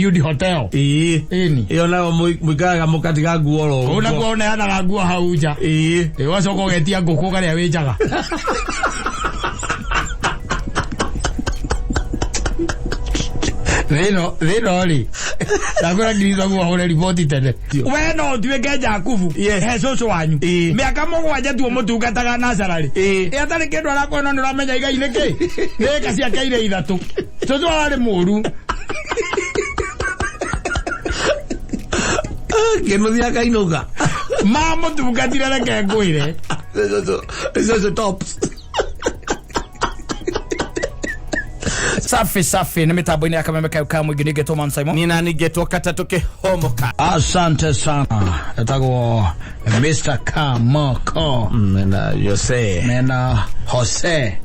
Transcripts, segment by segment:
nude hotel ini yona muikaga mukatiga nguo una kuona yana nguo hauja wasoko getia nguko kare awejaga Reno oli. Nakora ngirizo nguo hore ripoti tene. We no tuweke Jakubu. He soso wanyu. Miaka mugwanja tu mutungataga na salary. Atari kindu arakwo no nuramenya igai niki. Neka cia keire ithatu. Soso ari muru. Keno dia kainuka. Mama tungatira reke ngwire. Soso tops. Safi na mitambo-ini ya Kamemeka Ukamwe Ginigeto Mansaimo Nina nigeto katatoke homoka. Asante sana. Etago Mr. Kamoko Mena Jose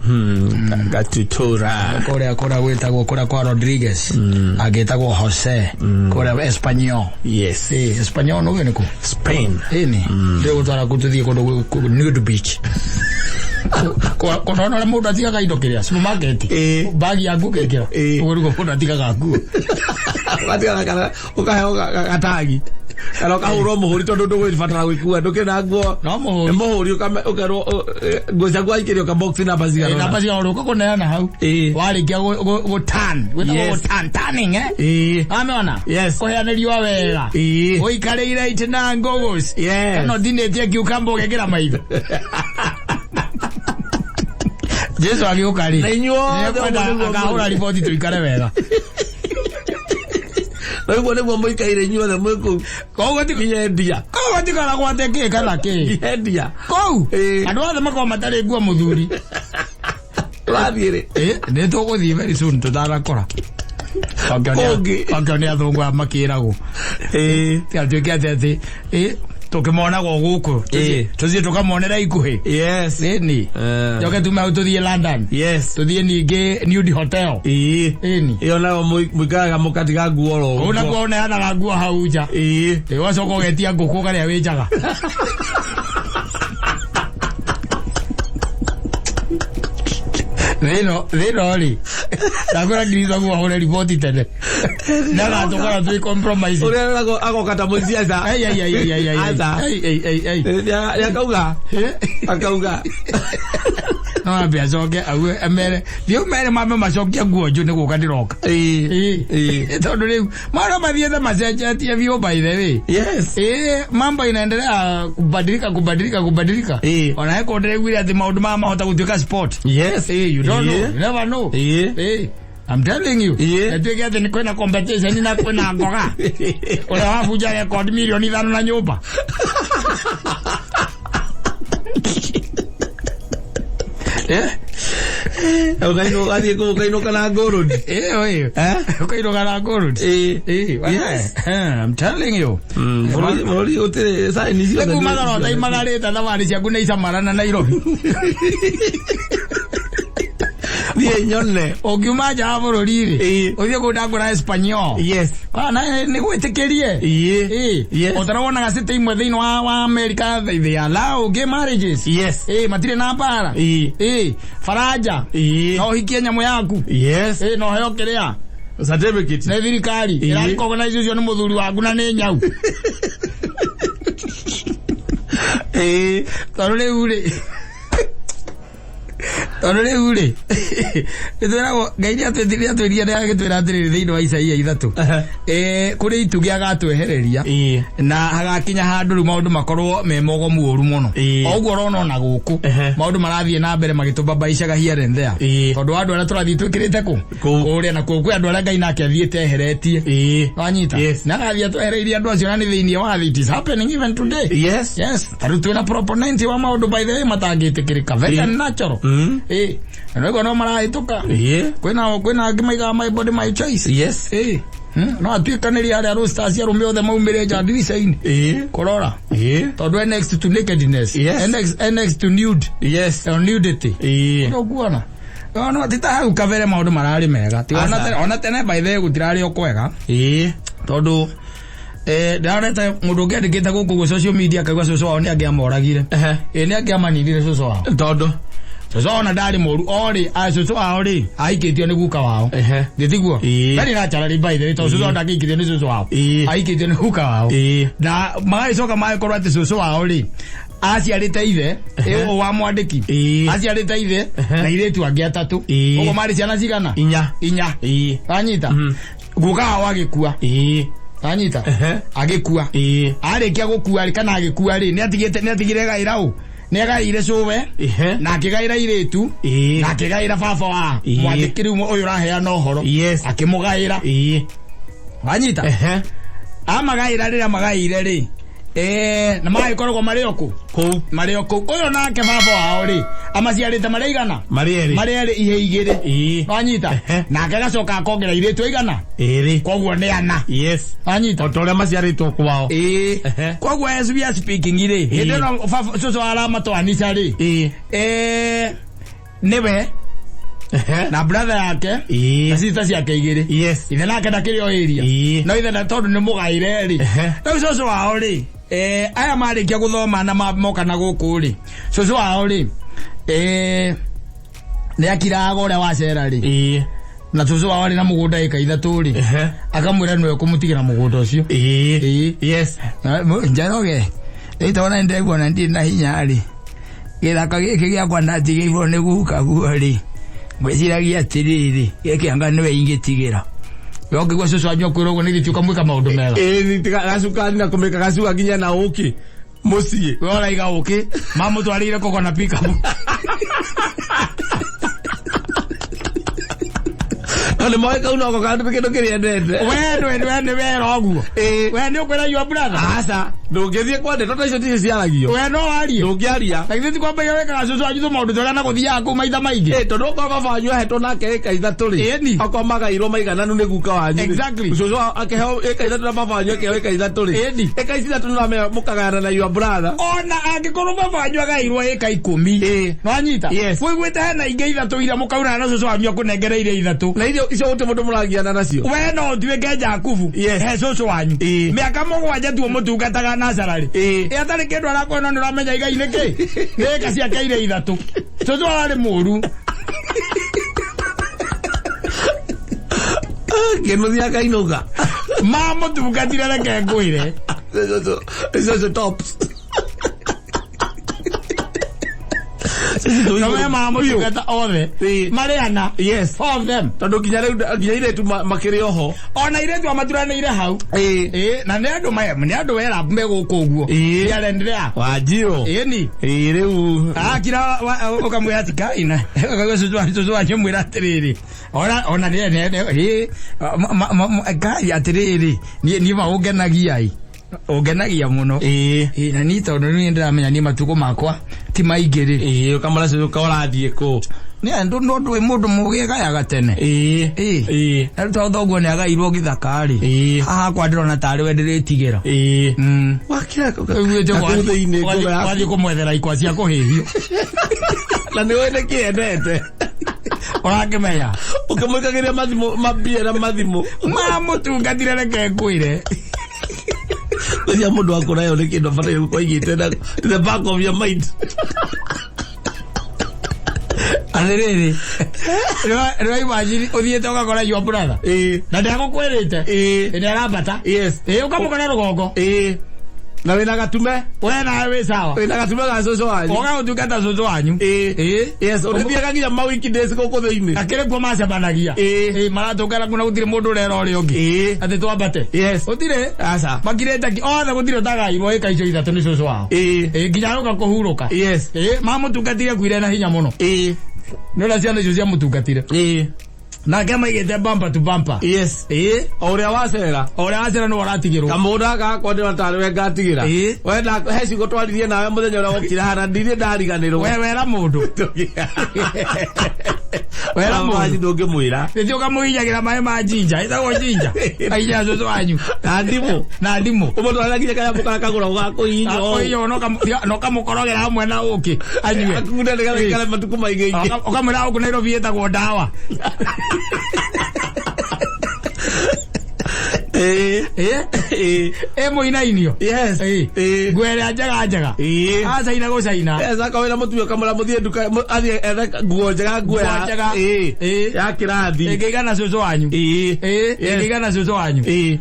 Gatutura Kora wetago kora kwa Rodriguez Agetago Jose Kora Espanyol. Yes. Espanyol no veniko Spain. Ini Leo tara kutudia kodo nude beach. Kono na muda tika kaido kiria supermarket bagi yangu kekera urugo kuna tika gaku batika kana ukahe katagi kana kahuro muhuri tondu nduwe fatara gwikua ndukena nguo no muhuri ukero goza gwa ikirio ka box na bazia na bazia uruko kuna na hau wali kia go tan go tanning ameona ko yana liwa wega oikare ira itina ngogos kana dine tia kiukambo gekera maido Jesu agĩũkari. Na inyuo akahũra riboti tuikare wega. Nĩguo nĩguo mũikaire inyuothe mwĩkũu. Koguo tikinyendia. Koguo tikara gwate kĩ kana kĩ. Yendia. Kũu. Andũ othe makorwo matarĩ nguo mũthuri. Ũrathiĩ rĩ? Nĩtũgũthiĩ very soon tũtanakora. Onge nĩ athũngũ makĩragwo. Tiatuĩke atĩ tukimona go guku tuthie tukamonera ikuhi ni yoke tuma ututhie London tuthie ninge nude hotel ni yona muikaga mukatiga nguo ro una kuona yana nguo hauja wasoko getia nguko kare awejaga Reno oli. Nakora ngirizo nguo hore ripoti tene. Nala tokara tu compromise. Ore ako kata muzia za. Ai. Ya kauga. Akauga. No bia zoge awe emere. Dio mere mama masokia nguo jo ne gukandiroka. Tondu riu mara mathiethe macenje tia vio by the way. Yes. Mambo inaendelea kubadilika. Ona yako ndirewire ati maundu mama hota gutuika sport. Yes. You don't know. You never know. I'm telling you. Atuike ati nikwena competition na kwena ngoga. Ola wafuja record milioni 5 na nyumba. Ukaino ati ukaino kana gorod. Ukaino kana gorod. I'm telling you. Mori ote sai ni sio. Kumagara tai magareta thabari cia kuna isamarana Nairobi. Ni nyone. Ogiuma ja bururi ri. Othie kundangura Espanyol. Yes. Na ni gwitikirie. Otarona gasite imwe thiini wa America they allow gay marriages. Yes. Matire na para. Faraja. No hikie nyamu yaku. Yes. No heo kiria. Certificate. Na thirikari. Ira recognize ni muthuri waku na ni nyau. Tarole ure. Onore ure. Ithera ngai atwethiria atwiria na agitwira atiriri thiini wa Isaia 3. Kuri itugi agatwehereria na hagakinya handu ru maundu makorwo me mogomu oru muno. Oguo rona na guku maundu marathie na mbere magitubabaicaga here and there. Tondu andu ara turathie twikirite ku kuria na kuku andu ara ngai nake athiete eheretie. Wanyita na agathie twehereirie andu acio na ni thiini wa it is happening even today. Yes. Tarutu na proponent wa maundu by the way matangitikirika very natural. Ndio no marahituka. Kwina ngimaiga my body my choice. Yes. No atuikaniri aria roosters ya rumbe othe maumire ja ndirica-ini. Korora. Tondu next to nakedness. Next to nude. Yes. Nudity. Ndio kuona. No tita hau kavere maundu marari mega. Ti ona tene by the way gutirari okwega. Tondu ndareta mundu ngedikite guku social media kagwa social wao ni angiamoragire. Ni angiamanirire social wao. Tondu Cucu ona ndari moru ori cucu wao ri aikitio ni guka wao nditiguo ndari na charari by the way to cucu onda aikitio ni cucu wao aikitio ni guka wao na magaicoka magĩkorwo atĩ cucu wao ri aciarĩte ithe wa mwandĩki aciarĩte ithe na irĩtu angĩ atatũ ũguo marĩ ciana cigana inya anyita guka wao agĩkua anyita agĩkua arĩkia gũkua kana agĩkua ri nĩ atigire gaĩra ũ nĩ agaire cuwe na akĩgaĩra irĩtu na akĩgaĩra baba wa mwandĩki rĩu ũyũ ũraheana ũhoro akĩmũgaĩra anyita amagaĩra rĩrĩa magaĩire rĩ na magĩkoragwo marĩ oku ũyũ nake baba wao rĩ amaciarĩte marĩ igana marĩ erĩ ihe igĩrĩ anyita nake agacoka akongera irĩtu igana koguo nĩ ana anyita otorĩa maciarĩtwo kwao koguo as we are speaking rĩ hĩndĩ ĩno cucu aramatwanica rĩ nĩwe na brother yake na sister ciake igĩrĩ ithe nake ndakĩrĩ o area no ithe na tondũ nĩ mũgaĩre rĩ rĩu cucu wao rĩ aya marĩkia gũthoma na moka na gũkũ rĩ cucu wao rĩ nĩ akiraga ũrĩa wacera rĩ na cucu wao rĩ na mũgũnda ĩka ithatũ rĩ akamwĩra nĩwe kũmũtigĩra mũgũnda ũcio Njoroge ĩtona ndĩraigua na ndirĩ na hinya rĩ gĩthaka gĩkĩ gĩakwa ndatigĩirwo nĩ guka guo rĩ mwĩciragia atĩrĩrĩ gĩkĩ anga nĩwe ingĩtigĩra yongĩgua cucu wanyu akwĩra ũguo nĩ gĩtuĩka mwĩka maũndũ mega gacukani na kũmĩka gacuka nginya na ũkĩ mũciĩ we ũraiga ũkĩ mamũtwarĩire koko na pickup nĩ moĩ kau noko kandi kĩndũ kĩrĩa ndende we wera ũguo we nĩ ũkwĩra your brother aca ndũngĩthiĩ kwa ndeto ta icio tirĩ ciaragio we no warie ndũngĩaria na githĩ tikwambaga wekaga cucu wanyu tũmaũndũ twega na gũthiaga kũu maitha maingĩ tondũ okorwo baba wanyu ahetwo nake ĩka ithatũ rĩ okorwo magaĩirwo maigananu nĩ guka wanyu cucu akĩheo ĩka ithatũ na baba wanyu akĩheo ĩka ithatũ rĩ ĩka ici ithatũ nĩramenya mũkagayana na your brother ona angĩkorwo baba wanyu agaĩirwo ĩka 10 no anyita wĩiguĩte hena ingĩ ithatũ iria mũkaurana na cucu wanyu akũnengereire ithatũ na icio gũtĩ mũndũ mũragiana nacio we no tuĩke Jakubu he cucu wanyu mĩaka 7 tuo mũtungataga Nazareth atarĩ kĩndũ arakwona nĩ ũramenya igai nĩkĩ nĩka ciake irĩ ithatũ cucu ararĩ mũru kĩnuthia kainũka mamũtungatire reke ngwĩre icio tops Kama mamũtungata othe marĩ ana of them tondũ nginya irĩtu makĩrĩ oho ona irĩtu amaturanĩire hau na nĩ andũ wera megũkũ ũguo nĩarenderea Wanjirũ rĩu akira ũkamwĩra atikaina cucu wanyu mwĩra atĩrĩrĩ ona ngai atĩrĩrĩ niĩ maũngenagiai ũngenagia mũno na niĩ tondũ niĩ ndĩramenya niĩ matukũ makwa ti maingĩ rĩ ũkamara cucu ũrathiĩ kũ nĩ ndũĩ mũndũ mũgĩ agayaga tene na rĩu tondũ ũguo nĩ agairwo gĩthaka rĩ haha kwa ndĩrona tarĩ we ndĩrĩtigĩra wathiĩ kũmwethera ikwa cia kũhĩhio na nĩ wĩ nĩkĩ endete ũrakĩmenya ũkĩmũikagĩria mambia na mathimũ mamũtungatire reke ngwĩre cia mũndũ akũrayo nĩ kĩndũ bataire gũkorwo igĩte na the back of your mind atĩrĩrĩ rĩwa imagine ũthiĩte ũgakora your brother na ndagũkwĩrĩte nĩ arambata ũkamũkora rũgongo na wĩna gatume we nawe wĩ sawa wĩna gatume ga cucu wanyu ũgagũtungata cucu wanyu ũrĩthiaga nginya ma weekdays gũkũ thĩinĩ akĩrĩ kuo macemanagia maratũngana kuna gũtirĩ mũndũ ũrera ũrĩa ũngĩ atĩ twambate gũtirĩ aca makirĩte othe gũtirĩ ũtagairwo ĩka icio ithatũ nĩ cucu wao nginya arũka kũhurũka mamũtungatire kuire na hinya mũno nĩ ũrĩa ciana icio ciamũtungatire nake maigĩte bumper to bumper o ũrĩa wacera nĩ waratigĩrwo kamũndũ gakakwa ndĩra tarĩ we ngatigĩra wenda heci gũtwarithie nawe mũthenya ũrĩa wokire hana ndirĩ ndariganĩrwo we wera mũndũ wera mũndũ ndũngĩmwĩra nĩthiĩ ũkamũhinyagĩra maĩ ma jinja ĩtagwo jinja ainya cucu wanyu na ndimũ ũmũtwarĩra nginya kanyamũ karĩa kagũragwo gakũhinywo na ũkamũkorogera hamwe na ũkĩ anyue akundĩrĩgare matukũ maingĩ ũkamwĩra gũkũ Nairobi ĩtagwo ndawa Muinainio. Yes. Gwere ajaga. Asa ina go saina. Esa kawela mutu kamala muthie duka athi nguo njega nguo ya kirathi. Ngigana cucu wanyu. Ngigana cucu wanyu.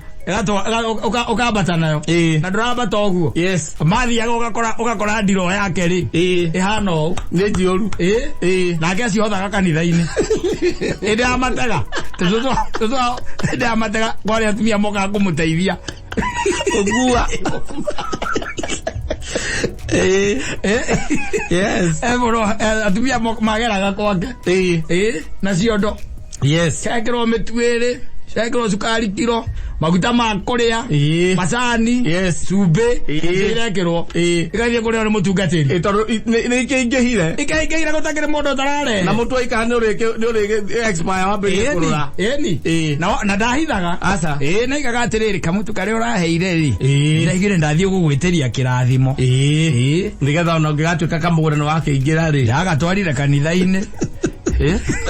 Ukambata nayo. Na ndurambata uguo. Yes. Mathiaga ugakora ndiro yake ri. Ihana u. Ni njioru. Nake aciothaga kanitha-ini. Indi amataga. Tucu indi amataga kwari atumia moka kumuteithia. Ogua. Yes. Bro, atumia mageraga kwake. Na ciondo. Yes. Cekirwo mituiri. Cekirwo cukari kiro. Maguta ma kuria. Macani. Yes. Cumbi. Cirekirwo. Ikathie kuria ni mutungatiri. Tondu ni ikingihire. Ikingihire gutakiri mundu tarare. Na mutu aikara ni uri expire wa mbere kurura. Eni. Na ndahithaga. Asa. Na ikaga atiriri kamutu karia uraheire ri. Ndaigire ndathie gugwitiria kirathimo. Nigetha ona ngigatuika kamugurano wake ingira ri. Agatwarire kanitha-ini.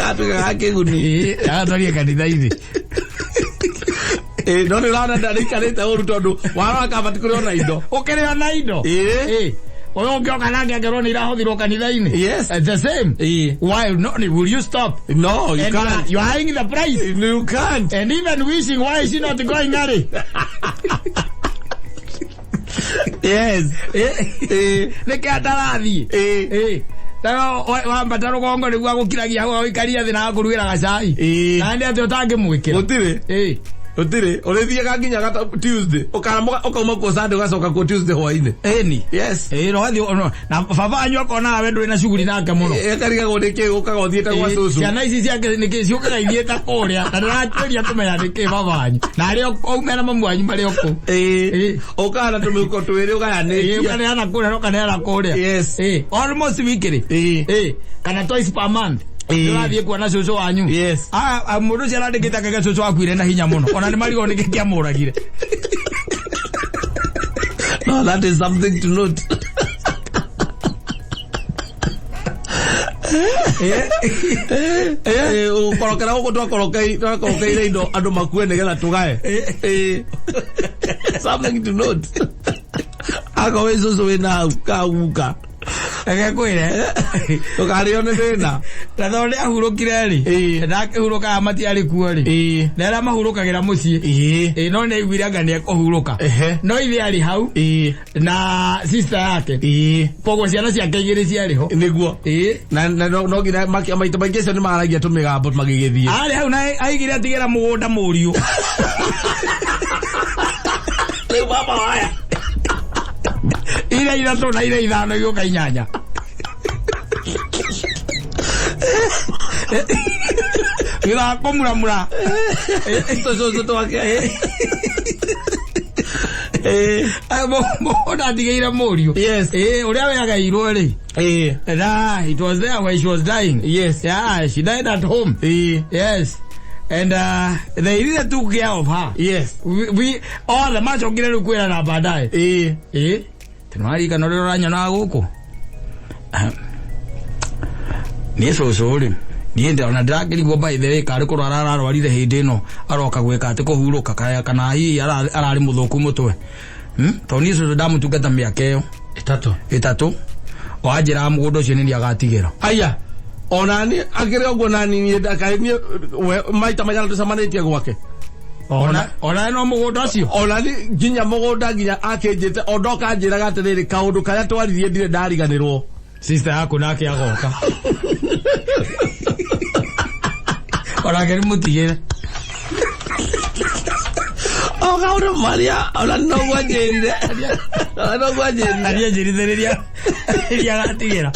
Atuika akiguni. Agatwarire kanitha-ini. No ni rana ndarikarite uru tondu waraka batikuri na indo. Ukiri na indo. Oyo ngioka nange ngero ni irahuthirwo kanitha-ini. Yes. The same. Why not? Will you stop? No, you can't. You are hanging the price. You can't. And even wishing, why is she not going at it? Yes. Niki atarathi. Tayo wambata rugongo niguo agukiragia hau ikaria thina akurugira gacai. Na ndi ati utangimwikira. Utire. Utire. Urithiaga nginya Tuesday. Ukauma ku Sunday ugacoka ku Tuesday hwaini. Eni. Yes. No athi na baba anyu akona nawe nduri na shughuli nake muno. Ekariga gundike ukaga uthiete gwa cucu. Ciana ici ciake niki ciukaga ithiete kuria na ndiraturia tumenya niki baba anyu. Na ari ouma na mamu anyu mari oku. Ukana tumuko twiri ugayanikia. Ukana kuria ukana kuria. Yes. Almost weekly. Kana twice per month. Ndirathie kuona cucu wanyu. Yes. Mundu ucio arandikite kaga cucu wakuire na hinya muno. Ona ni marigo niki kiamuragire. No, that is something to note. Ukorokera guku twakorokeire indo andu makue nigetha tugae. Something to note. Ako we cucu wina hau kauka. Kwire ukario ni thina na thonde ahurukire ri ndakihuruka matiari kuo ri na ara mahurukagira mucii no ne igwira ngani ekuhuruka no ithe ari hau na sister yake pogo ciana ciake igiri ciari ho niguo na no ngira makia maita maingĩ ni maragia tumigambo magigithie ari hau na aigire atigera mugunda muriu leo baba haya ira ithatũ na ira ithano igĩũka inyanya ira kũmuramura tũcũcũ twake mũndũ atigĩire mũriũ ũrĩa weagairwo rĩ it was there when she was dying. Yes. Yeah, she died at home. Yes. And they really took care of her. Yes. We all the match okire rukwira na baadaye. Tunari kana rero ranya na guku. Ni cũcũ ni ndio na ndakiri go by the way kari kurara ararwarire hindi no aroka gwika ati kuhuruka kaya kana hi arari muthuku mutwe. To ni cũcũ ndamutungata miaka iyo itatu. Wajira mugundo ucio ni agatigira. Aya. Onani agire ogwo nani ni ndakaimie maita magana tusamanitie gwake. Ona no mugundo ucio. Onani nginya mugunda nginya akenjete ondoka njiraga atiriri kaundu karia twaririe ndire ndariganirwo. Sister yako nake agoka. Ora gari mutigire. Kaundu Maria ona no gwajerire. No gwajerire. Aria njirithereria. Iria gatigira.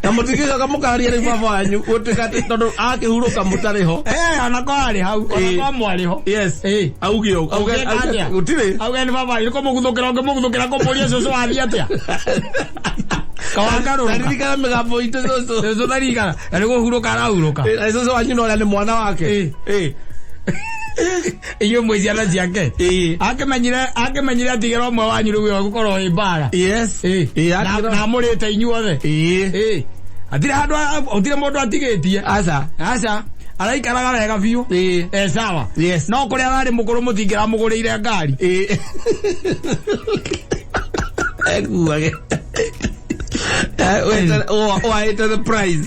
Na mutigire kamukaria ri baba wanyu utikate tondu akihuruka mutariho. Anako ari hau anako mwari ho. Yes. Augio utire. Auge ni baba iriko muguthukira komoria cũcũ wathi atia. Kawangaro. Ndirikana migambo itu cũcũ. Cũcũ ndarikana. Ari guhuruka arahuruka. Cũcũ wanyu no ni mwana wake. Iyo mweziana ciake. Akemenyire atigera umwe wanyu rĩu gukorwo ĩ mbara. Yes. Na mũrĩte inyuothe. Atire handũ utire mũndũ atigĩtie. Aca. araikaraga wega biũ sawa no kũrĩa ararĩ mũkũrũ mũtingĩra mũgũrĩire ngari eguage wait the price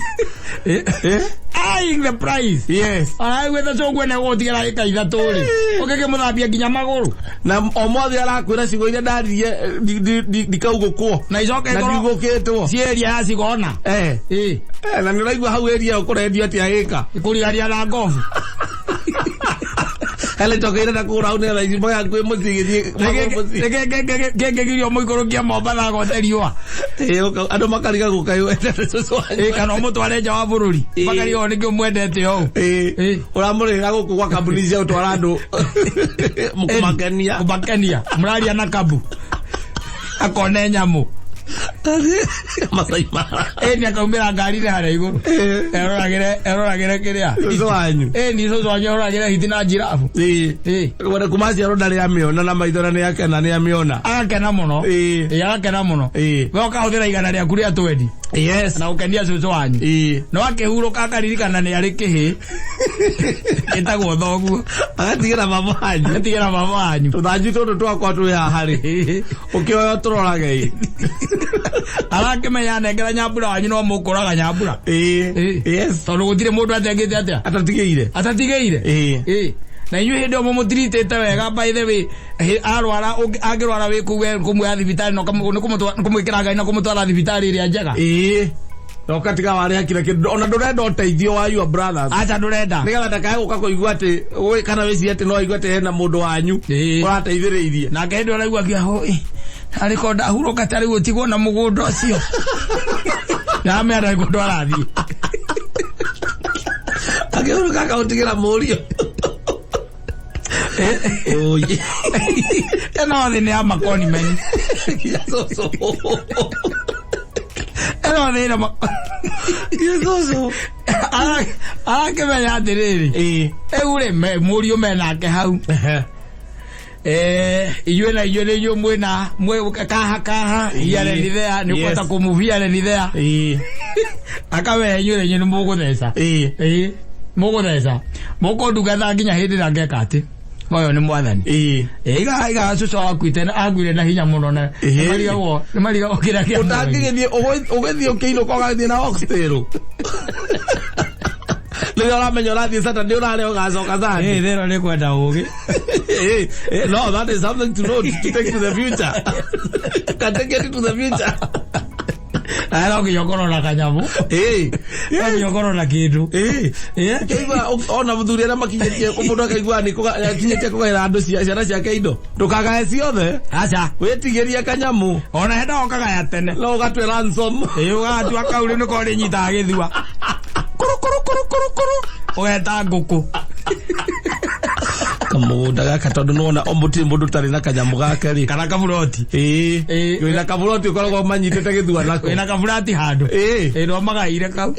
eyeing the price gwetha cũngũ ene gũtigĩra ĩka ithatũ rĩ ũngĩkĩmũthambia nginya magũrũ na omothe arakwĩra cigo iria ndaririe ndikaugũkwo na icoke ndigũkĩtwo cieria ya cigona na nĩ ũraigua hau area ũkũrendio atĩa ĩka ĩkũrigania na ngobu hele tokeire na kura une la izimo ya kwe musigithie ngegirio muikorokia Mombatha goteliwa ando makariga gukayo kana mutware nja wa bururi makariga nikio mwendete yo uramurira guku kwa kambuni cia utwara andu mukumakenia muraria na kabu akone nyamu Masai Mara ni akaumira ngari ri haria iguru eroragire kiria wanyu ni sozo wanyu eroragire hitina jirafu wale kumasi arodari amiona na maithora ni yake na ni amiona agakena muno agakena muno we ukahũthĩra igana rĩa kuria twendi na ukenia sozo wanyu no akĩhurũka akaririkana nĩ arĩ kĩhĩ gĩtagwo thoguo agatigĩra mama wanyu tũthanju tũtũ twakwa twĩ haha rĩ ũkĩoya tũrorage arakĩmenya nengera Nyambura wanyu no mũkũraga Nyambura tondũ gũtirĩ mũndũ atengĩte atĩa atatigĩire na inyuĩ hĩndĩ ĩyo mũtiritĩte wega by the way arwara angĩrwara wĩ kũu kũmũoya thibitarĩ no kũmwĩkĩra ngari na kũmũtwara thibitarĩ ĩrĩa njega Roka tiga wale kila kitu ona ndurenda uteithio wa your brothers acha ndurenda nigetha ndakae guka kuigua ati we kana weci ati no igua ati hena mundu wanyu urateithĩrĩirie na ngende ũraigua kia hoi ariko ndahuroka tari gutigwo na mũgũnda ũcio na mera ikondo arathi akiuruka akautigira mũrio oye eno thĩ nĩ ya makoni meni eno thĩ na yesoso akĩmenya atĩrĩrĩ eure mũriũ menake hau inyuĩ na inyuĩ nĩ inyuĩ mwĩna kaha iare ni thea nĩ ũkũhota kũmuvia ni thea akawe inyuĩ na inyuĩ nĩ mũgũtheca mũkũndungatha nginya hĩndĩ ĩrĩa ngeka atĩ moyo nĩ mwathani iga cũcũ wakuite aguire na hinya mũno na nĩ marigagwo kĩrĩa kĩa ũtangĩgĩthiĩ ũgĩthiĩ ũkĩinũka ũgathiĩ na oxtail Leo uramenya ũrathiĩ Saturday ũrarĩa ũgacoka Sunday thero nĩ kwenda ũgĩ no that is something to know to take to the future can take it to the future ara ũgĩokorwo na kanyamu ũgĩokorwo na kĩndũ kĩigua ona mũthuri arĩa makinyĩtie mũndũ akaigua nĩ akinyĩtie kũgaĩra andũ ciana ciake indo ndũkagae ciothe aca wĩtigĩrie kanyamu ona henda ũkagaya tene no ũgatue ransom ũgatua kaurĩ nĩ korĩ nyitaga gĩthua ũgeta ngũkũ kamũgũnda gaka tondũ nĩwona mũtirĩ mũndũ tarĩ na kanyamu gake rĩ kana kaburoti wĩna kaburoti ũkoragwo manyitĩte gĩthua nako wĩna kaburati handũ no magaire kau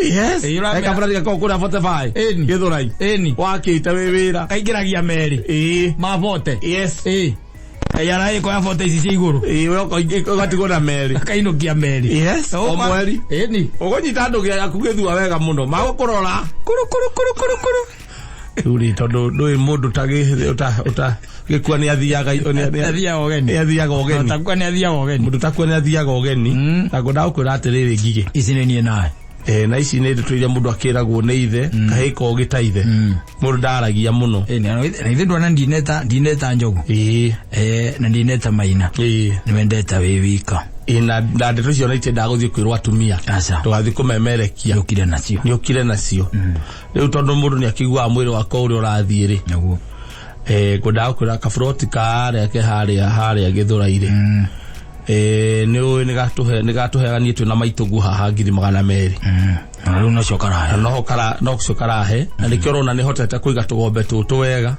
kaburati gako kũrĩa 45 gĩthũrai wakĩte wĩ wĩra kaingĩragia merĩ mabote yara iko ya foto ici iguru ugatigwo na merĩ kainũkia merĩ o mweri ũgũnyita andũ gĩaku gĩthua wega mũno magũkũrora Uri tondu ndui mundu gĩkua nĩ athiaga ũgeni takwa nĩ athiaga ũgeni mundu takwa nĩ athiaga ũgeni na ngũkwĩra atĩrĩrĩ ngigĩ ici nĩ niĩ nawe na ici nĩ ndeto iria mũndũ akĩragwo nĩ ithe kahĩĩ kogĩ ta ithe mũndũ ndaragia mũno na ithe ndwana ndineta njogu na ndineta maina nĩwendeta wĩ wika na ndeto icio naite ndagũthiĩ kwĩrwo atumia tũgathiĩ kũmemerekia nĩũkire nacio rĩu tondũ mũndũ nĩ akĩiguaga mwĩrĩ wakwa ũrĩa ũrathiĩ rĩ ngwendaga kwĩra kaburoti karĩa ke harĩa gĩthũrai-rĩ nĩ gatũheaganie twĩna maitũgu haha 200,000 na rĩu nocio karahe na nĩkĩo ũrona nĩ hotete kũiga tũgombe tũtũ wega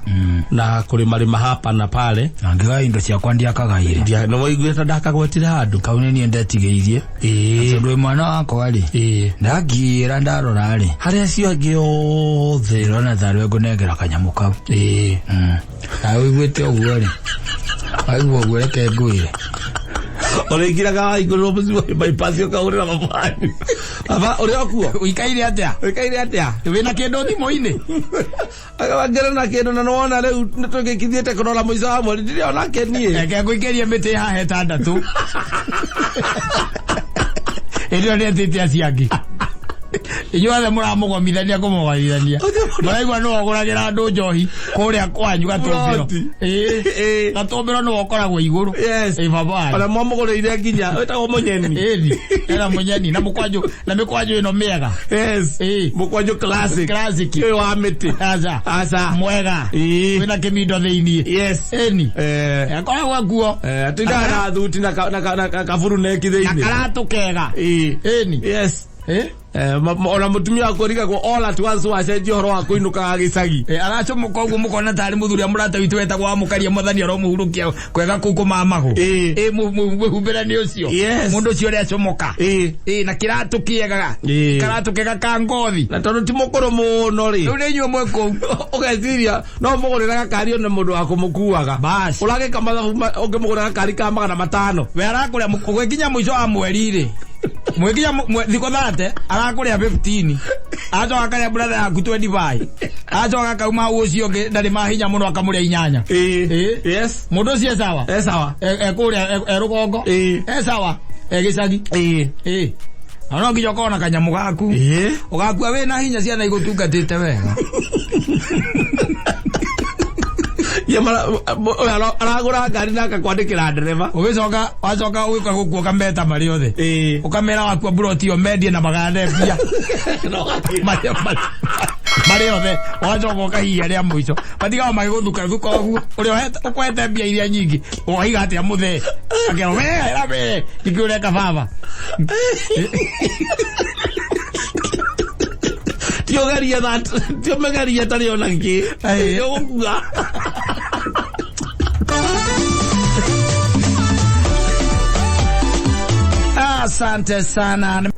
na kũrĩmarĩma hapa na pale na ngĩgaga indo ciakwa ndiakagaire nĩ waiguĩte ndakagwetire handũ kau nĩ niĩ ndetigĩirie tondũ mwana wakwa rĩ ndakiĩra ndarora rĩ harĩa cio angĩ othe ndĩrona tarĩ ngũnengera kanyamũ kau na wĩiguĩte ũguo rĩ waigua ũguo reke ngwĩre Ole ikiraga igũrũ bypass yo kaurira mafanyu aba uri okuo uikaire atia wina kindu thimo-ini agawangera na kindu na nona riu nitugikithiete kurora muico wa mweri ndiri ona kenie eke nguikerie miti hahe tandatu irio ni titia ciangi inyuothe muramugomithania kumugomithania maraigua no oguragira andu njohi kuria kwanyu gatumbiro gatumbiro no okoragwo iguru baba ona mwamugureire nginya wetagwo munyeni era munyeni na mikwanju ino miega mukwanju classic wa miti aza mwega wina kimindo thiini akoragwo nguo atinda thuti na kavuru neki thiini na karatu kega ona mutumia akorika ko all at once wacenjia horo wa kuinuka gicagi aracomoka uguo mukona tari muthuri amurata witu wetagwo amukaria muthani aro muhurukia kwega kuku mamago muhumbira ni ucio mundu ucio ri acomoka na kiratu kiega karatu kega ka ngothi na tondu ti mukuru muno ri riu ni nyuo mweko ugeciria no mugurira gakari ona mundu wa kumukuaga bas urage kamathabu ungimugurira gakari ka 500 we arakuria gwikinya mwico wa mweri ri mwekinya thiko 30 arakuria 15 acoka akaria brother yaku 25 acoka kauma ucio ngi ndari mahinya muno akamuria 8 mundu ucio sawa ekuria erugongo sawa gicagi ono nginya kona kanyamu gaku ugakua wina hinya ciana igutungatite wega aragura ngari na akakwandikira ndereva wacoka uka gukuo kameta mari othe ukamera wakua buroti yo medie na magande pia mari othe wacoka ukahia ria muico matigawa magiguthuka thuka uguo uria ukwete mbia iria nyingi uhiga atia muthe akero we ikiureka baba tio megaria tari ona ngi yogukua asante sana.